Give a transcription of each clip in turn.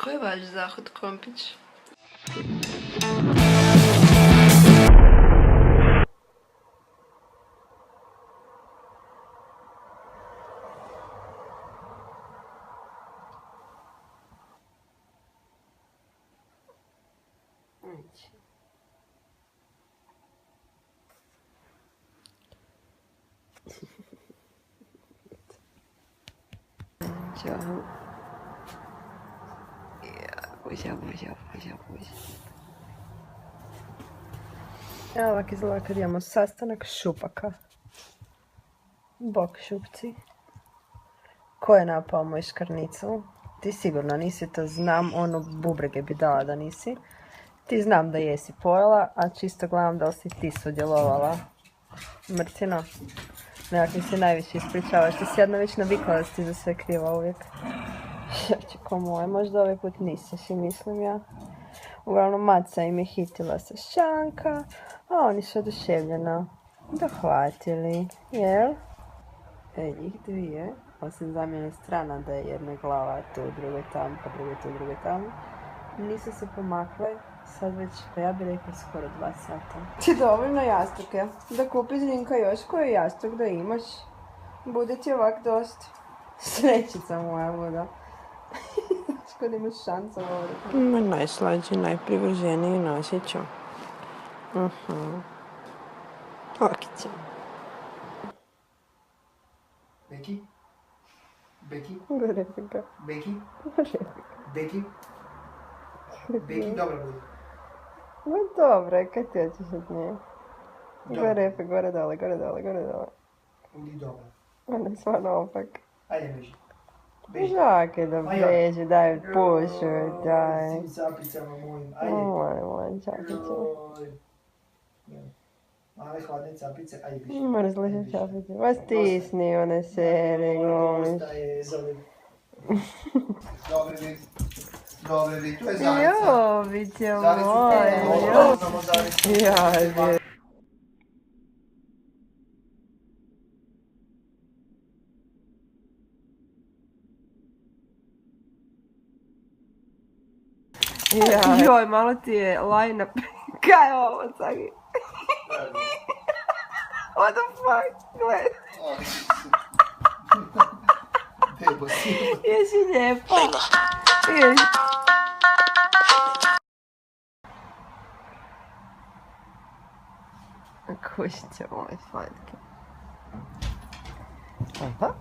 Ko je vaš zahod, kompić? Ćao. Buđa. Evo ovak izgleda kad imamo sastanak šupaka. Bok šupci. Ko je napao moju škarnicu? Ti sigurno nisi, to znam, ono bubrege bi dala da nisi. Ti znam da jesi pojela, a čisto gledam da li si ti sudjelovala. Mrtino. Nekak mi se najviše ispričavaš, ti si jedna već navikla da si ti za sve kriva uvijek. Ševčiko moje, možda ovaj put nisi, mislim ja. Uglavnom, maca im je hitila sa šanka, a oni su oduševljeno dohvatili, jel? Njih dvije, osim zamjene strana da je jedna glava tu, druga tamo, pa druga tu, druga tamo, nisu se pomakle, sad već, pa ja bih rekla skoro 2 sata. Ti dovoljno jastuke, da kupiš Rinka još koji jastuk da imaš, bude ti ovak dosta. Srećica moja voda. Znaš kod imaš šanca govoriti. Najslađi, najprivrženiji nosiću. Okiće. Beki? Gore fika. Beki? Beki dobro bude. No dobro, kaj ti hoćeš od nje? Gore dole. Budi dobro. Ona je stvarno opak. Ajde, beži. Žake da beži, daj pušu, daj. Svim capicama mojim, ajde. Molim, čakiće. Male hladne capice, ajde beži. Mrzli se čapiće. Ma stisni one sere, glumiš. Ostaje, zove. Dobre vi, tu je zarica. Joviće moje, joviće. Joj, malo ti je lajna. Kaj je ovo, Cagi? What the fuck? Gled. Bebo si. Jesi lijepa. Jesi. Kušiće moje slatke. Aha.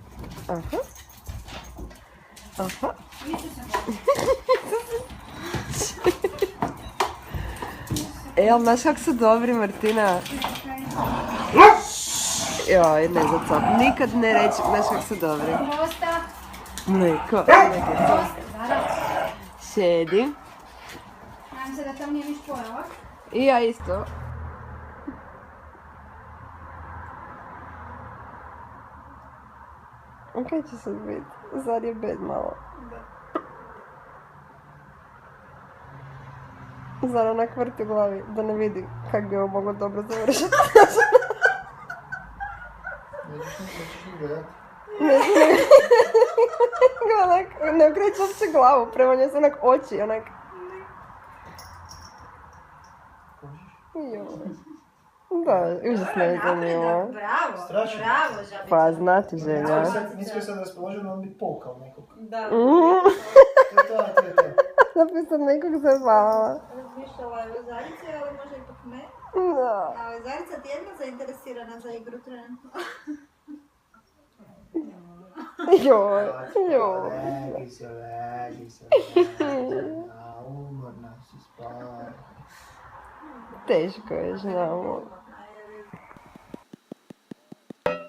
Jel, znaš kak su dobri, Martina? Joj, ne zacap. Nikad ne reći, znaš kak su dobri. Mlijeko. Sjedi. Nadam se da tam nije niš pojela. I ja isto. Kaj će sad biti? Zar je bed malo? Zar onak vrti u glavi da ne vidi kak bi ovo moglo dobro završiti? Ne okreći uopće glavu, prema njoj su onak oči, onak... Da, užasno je zanimljivo. Bravo, Strašno. bravo, žabica. Pa, znati želja. Nisi sad raspoložen, on bi pokao nekog. Da. To je to. Zapisam nekog zabava. Razmišljala je o Zarici, ali može ipak ne. Da. Ali Zarica ti je jedna zainteresirana za igru trenutno. Joj. Leži se. A umorna si, spava. Teško je, znamo.